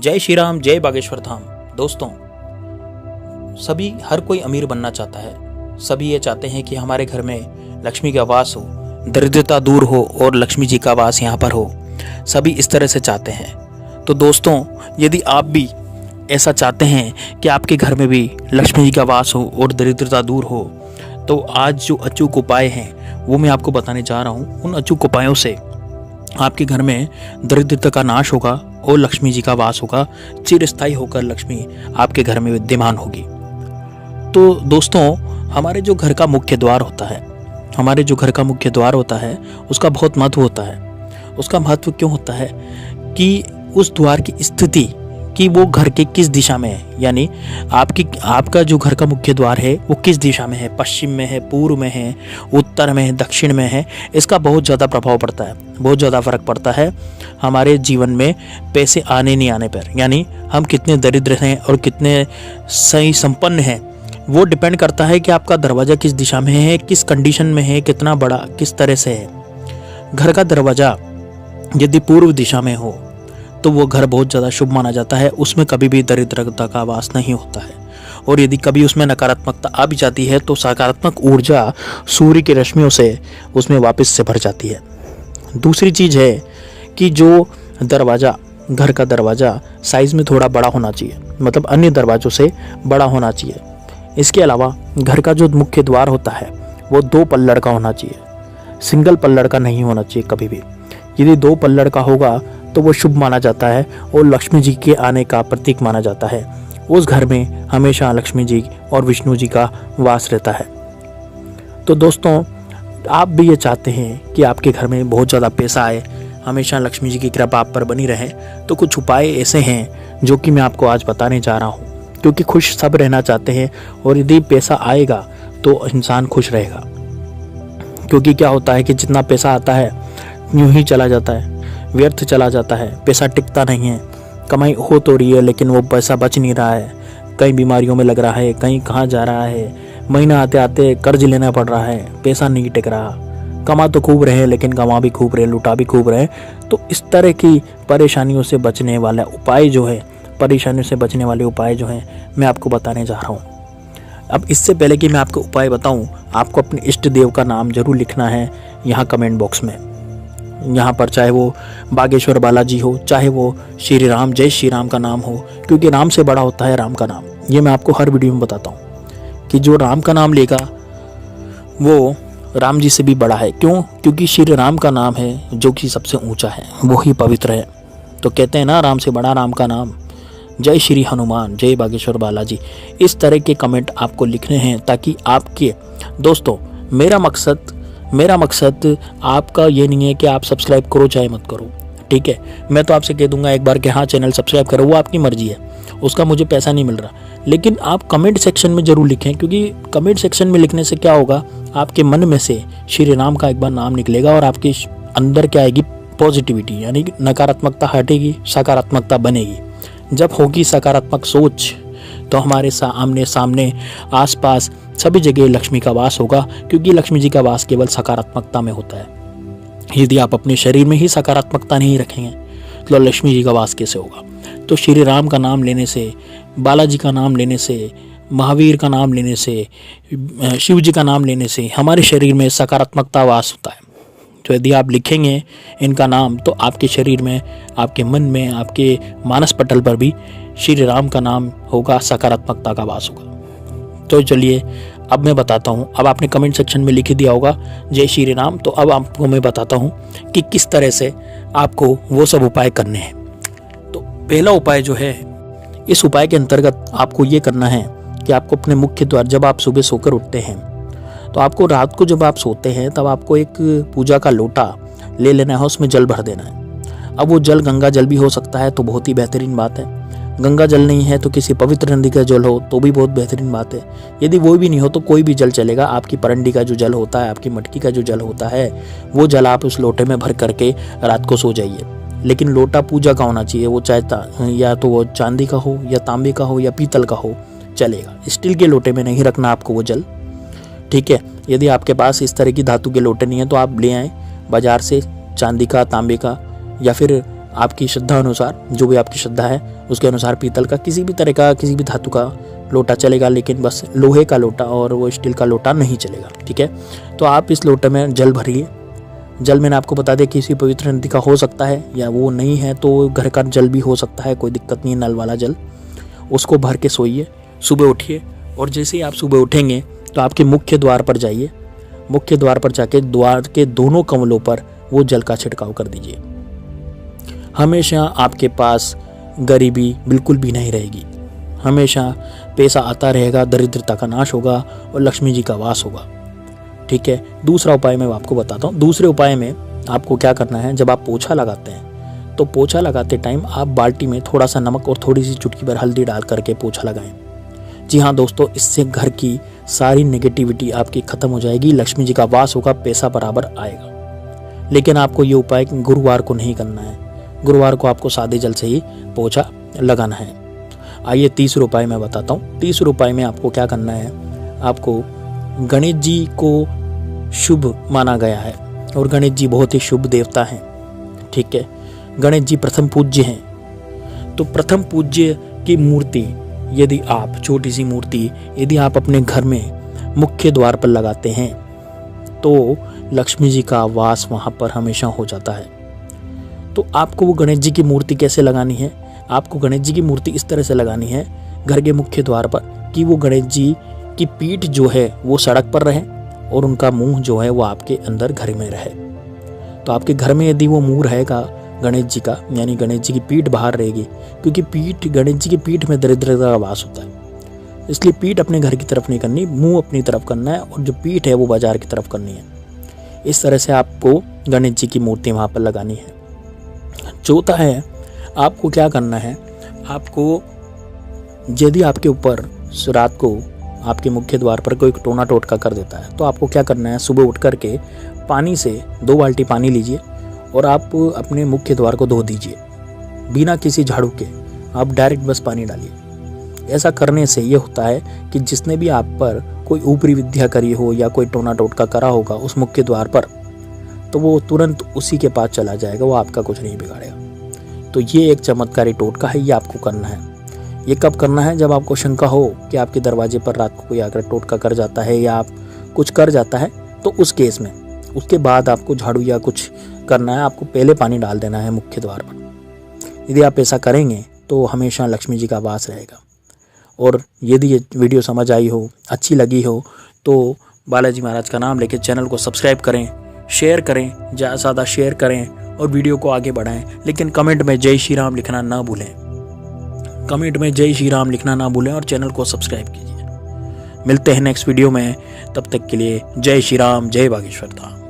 जय श्री राम, जय बागेश्वर धाम। दोस्तों, हर कोई अमीर बनना चाहता है। सभी ये चाहते हैं कि हमारे घर में लक्ष्मी का वास हो, दरिद्रता दूर हो और लक्ष्मी जी का वास यहाँ पर हो। सभी इस तरह से चाहते हैं। तो दोस्तों, यदि आप भी ऐसा चाहते हैं कि आपके घर में भी लक्ष्मी जी का वास हो और दरिद्रता दूर हो, तो आज जो अचूक उपाय हैं वो मैं आपको बताने जा रहा हूँ। उन अचूक उपायों से आपके घर में दरिद्रता का नाश होगा और लक्ष्मी जी का वास होगा। चिरस्थायी होकर लक्ष्मी आपके घर में विद्यमान होगी। तो दोस्तों, हमारे जो घर का मुख्य द्वार होता है उसका बहुत महत्व होता है। उसका महत्व क्यों होता है कि उस द्वार की स्थिति कि वो घर के किस दिशा में है, यानी आपका जो घर का मुख्य द्वार है वो किस दिशा में है, पश्चिम में है, पूर्व में है, उत्तर में है, दक्षिण में है। इसका बहुत ज़्यादा प्रभाव पड़ता है, बहुत ज़्यादा फर्क पड़ता है हमारे जीवन में पैसे आने नहीं आने पर। यानी हम कितने दरिद्र हैं और कितने सही संपन्न हैं, वो डिपेंड करता है कि आपका दरवाज़ा किस दिशा में है, किस कंडीशन में है, कितना बड़ा, किस तरह से है। घर का दरवाज़ा यदि पूर्व दिशा में हो तो वो घर बहुत ज़्यादा शुभ माना जाता है। उसमें कभी भी दरिद्रता का वास नहीं होता है। और यदि कभी उसमें नकारात्मकता आ भी जाती है तो सकारात्मक ऊर्जा सूर्य की रश्मियों से उसमें वापस से भर जाती है। दूसरी चीज़ है कि जो घर का दरवाज़ा साइज़ में थोड़ा बड़ा होना चाहिए, मतलब अन्य दरवाज़ों से बड़ा होना चाहिए। इसके अलावा घर का जो मुख्य द्वार होता है वो 2 पल्लड़ का होना चाहिए, सिंगल पल्लड़ का नहीं होना चाहिए कभी भी। यदि 2 पल्लड़ का होगा तो वो शुभ माना जाता है और लक्ष्मी जी के आने का प्रतीक माना जाता है। उस घर में हमेशा लक्ष्मी जी और विष्णु जी का वास रहता है। तो दोस्तों, आप भी ये चाहते हैं कि आपके घर में बहुत ज़्यादा पैसा आए, हमेशा लक्ष्मी जी की कृपा आप पर बनी रहे, तो कुछ उपाय ऐसे हैं जो कि मैं आपको आज बताने जा रहा हूँ। क्योंकि खुश सब रहना चाहते हैं और यदि पैसा आएगा तो इंसान खुश रहेगा। क्योंकि क्या होता है कि जितना पैसा आता है यूं ही चला जाता है, व्यर्थ चला जाता है, पैसा टिकता नहीं है। कमाई हो तो रही है लेकिन वो पैसा बच नहीं रहा है, कई बीमारियों में लग रहा है, कहीं कहाँ जा रहा है, महीना आते आते कर्ज लेना पड़ रहा है, पैसा नहीं टिक रहा। कमा तो खूब रहे लेकिन गंवा भी खूब रहे, लुटा भी खूब रहे। तो इस तरह की परेशानियों से बचने वाले उपाय जो हैं मैं आपको बताने जा रहा हूँ। अब इससे पहले कि मैं आपको उपाय बताऊँ, आपको अपने इष्ट देव का नाम जरूर लिखना है यहाँ कमेंट बॉक्स में। यहाँ पर चाहे वो बागेश्वर बालाजी हो, चाहे वो श्री राम, जय श्री राम का नाम हो, क्योंकि राम से बड़ा होता है राम का नाम। ये मैं आपको हर वीडियो में बताता हूँ कि जो राम का नाम लेगा वो राम जी से भी बड़ा है। क्यों? क्योंकि श्री राम का नाम है जो कि सबसे ऊंचा है, वो ही पवित्र है। तो कहते हैं ना, राम से बड़ा राम का नाम। जय श्री हनुमान, जय बागेश्वर बालाजी। इस तरह के कमेंट आपको लिखने हैं ताकि आपके दोस्तों, मेरा मकसद आपका ये नहीं है कि आप सब्सक्राइब करो चाहे मत करो, ठीक है। मैं तो आपसे कह दूंगा एक बार कि हाँ, चैनल सब्सक्राइब करो, वो आपकी मर्जी है, उसका मुझे पैसा नहीं मिल रहा। लेकिन आप कमेंट सेक्शन में ज़रूर लिखें, क्योंकि कमेंट सेक्शन में लिखने से क्या होगा, आपके मन में से श्री राम का एक बार नाम निकलेगा और आपके अंदर क्या आएगी, पॉजिटिविटी, यानी कि नकारात्मकता हटेगी, सकारात्मकता बनेगी। जब होगी सकारात्मक सोच तो हमारे आमने सामने आसपास सभी जगह लक्ष्मी का वास होगा, क्योंकि लक्ष्मी जी का वास केवल सकारात्मकता में होता है। यदि आप अपने शरीर में ही सकारात्मकता नहीं रखेंगे तो लक्ष्मी जी का वास कैसे होगा। तो श्री राम का नाम लेने से, बालाजी का नाम लेने से, महावीर का नाम लेने से, शिव जी का नाम लेने से हमारे शरीर में सकारात्मकता वास होता है। तो यदि आप लिखेंगे इनका नाम तो आपके शरीर में, आपके मन में, आपके मानस पटल पर भी श्री राम का नाम होगा, सकारात्मकता का वास होगा। तो चलिए अब मैं बताता हूँ। अब आपने कमेंट सेक्शन में लिख ही दिया होगा जय श्री राम, तो अब आपको मैं बताता हूँ कि किस तरह से आपको वो सब उपाय करने हैं। तो पहला उपाय जो है, इस उपाय के अंतर्गत आपको ये करना है कि आपको अपने मुख्य द्वार, जब आप सुबह सोकर उठते हैं तो आपको रात को जब आप सोते हैं तब आपको एक पूजा का लोटा ले लेना है, उसमें जल भर देना है। अब वो जल गंगा जल भी हो सकता है तो बहुत ही बेहतरीन बात है। गंगा जल नहीं है तो किसी पवित्र नदी का जल हो तो भी बहुत बेहतरीन बात है। यदि वो भी नहीं हो तो कोई भी जल चलेगा। आपकी परंडी का जो जल होता है, आपकी मटकी का जो जल होता है, वो जल आप उस लोटे में भर करके रात को सो जाइए। लेकिन लोटा पूजा का होना चाहिए, वो चाहे या तो वो चांदी का हो या तांबे का हो या पीतल का हो, चलेगा। स्टील के लोटे में नहीं रखना आपको वो जल, ठीक है। यदि आपके पास इस तरह की धातु के लोटे नहीं है तो आप ले आएँ बाजार से, चांदी का, तांबे का या फिर आपकी श्रद्धा अनुसार, जो भी आपकी श्रद्धा है उसके अनुसार पीतल का किसी भी तरह का, किसी भी धातु का लोटा चलेगा, लेकिन बस लोहे का लोटा और वो स्टील का लोटा नहीं चलेगा। ठीक है, तो आप इस लोटे में जल भरिए। जल मैंने आपको बता दिया किसी पवित्र नदी का हो सकता है, या वो नहीं है तो घर का जल भी हो सकता है, कोई दिक्कत नहीं है, नल वाला जल। उसको भर के सोइए, सुबह उठिए और जैसे ही आप सुबह उठेंगे तो आपके मुख्य द्वार पर जाइए। मुख्य द्वार पर जाके द्वार के दोनों कमलों पर वो जल का छिड़काव कर दीजिए। हमेशा आपके पास गरीबी बिल्कुल भी नहीं रहेगी, हमेशा पैसा आता रहेगा, दरिद्रता का नाश होगा और लक्ष्मी जी का वास होगा। ठीक है, दूसरा उपाय मैं आपको बताता हूँ। दूसरे उपाय में आपको क्या करना है, जब आप पोछा लगाते हैं तो पोछा लगाते टाइम आप बाल्टी में थोड़ा सा नमक और थोड़ी सी चुटकी भर हल्दी डाल करके पोछा लगाएं। जी हाँ दोस्तों, इससे घर की सारी नेगेटिविटी आपकी खत्म हो जाएगी, लक्ष्मी जी का वास होगा, पैसा बराबर आएगा। लेकिन आपको ये उपाय गुरुवार को नहीं करना है, गुरुवार को आपको सादे जल से ही पोछा लगाना है। आइए तीसरे उपाय मैं बताता हूँ। तीसरे उपाय में आपको क्या करना है, आपको गणेश जी को शुभ माना गया है और गणेश जी बहुत ही शुभ देवता हैं। ठीक है, गणेश जी प्रथम पूज्य हैं। तो प्रथम पूज्य की मूर्ति यदि आप, छोटी सी मूर्ति यदि आप अपने घर में मुख्य द्वार पर लगाते हैं तो लक्ष्मी जी का वास वहाँ पर हमेशा हो जाता है। तो आपको वो गणेश जी की मूर्ति कैसे लगानी है, आपको गणेश जी की मूर्ति इस तरह से लगानी है घर के मुख्य द्वार पर कि वो गणेश जी की पीठ जो है वो सड़क पर रहे और उनका मुंह जो है वो आपके अंदर घर में रहे। तो आपके घर में यदि वो मुंह रहेगा गणेश जी का, यानी गणेश जी की पीठ बाहर रहेगी, क्योंकि पीठ, गणेश जी की पीठ में दरिद्रता का वास होता है, इसलिए पीठ अपने घर की तरफ नहीं करनी, मुंह अपनी तरफ करना है और जो पीठ है वो बाजार की तरफ करनी है। इस तरह से आपको गणेश जी की मूर्ति वहाँ पर लगानी है। चौथा है, आपको क्या करना है, आपको यदि आपके ऊपर रात को आपके मुख्य द्वार पर कोई टोना टोटका कर देता है तो आपको क्या करना है, सुबह उठ करके पानी से 2 बाल्टी पानी लीजिए और आप अपने मुख्य द्वार को धो दीजिए बिना किसी झाड़ू के। आप डायरेक्ट बस पानी डालिए। ऐसा करने से ये होता है कि जिसने भी आप पर कोई ऊपरी विद्या करी हो या कोई टोना टोटका करा होगा उस मुख्य द्वार पर, तो वो तुरंत उसी के पास चला जाएगा, वो आपका कुछ नहीं बिगाड़ेगा। तो ये एक चमत्कारी टोटका है, ये आपको करना है। ये कब करना है, जब आपको शंका हो कि आपके दरवाजे पर रात को कोई आकर टोटका कर जाता है या आप कुछ कर जाता है, तो उस केस में उसके बाद आपको झाड़ू या कुछ करना है, आपको पहले पानी डाल देना है मुख्य द्वार पर। यदि आप ऐसा करेंगे तो हमेशा लक्ष्मी जी का वास रहेगा। और यदि ये वीडियो समझ आई हो, अच्छी लगी हो, तो बालाजी महाराज का नाम लेकर चैनल को सब्सक्राइब करें, शेयर करें, ज़्यादा से ज़्यादा शेयर करें और वीडियो को आगे बढ़ाएं। लेकिन कमेंट में जय श्री राम लिखना ना भूलें, कमेंट में जय श्री राम लिखना ना भूलें और चैनल को सब्सक्राइब कीजिए। मिलते हैं नेक्स्ट वीडियो में, तब तक के लिए जय श्री राम, जय बागेश्वर धाम।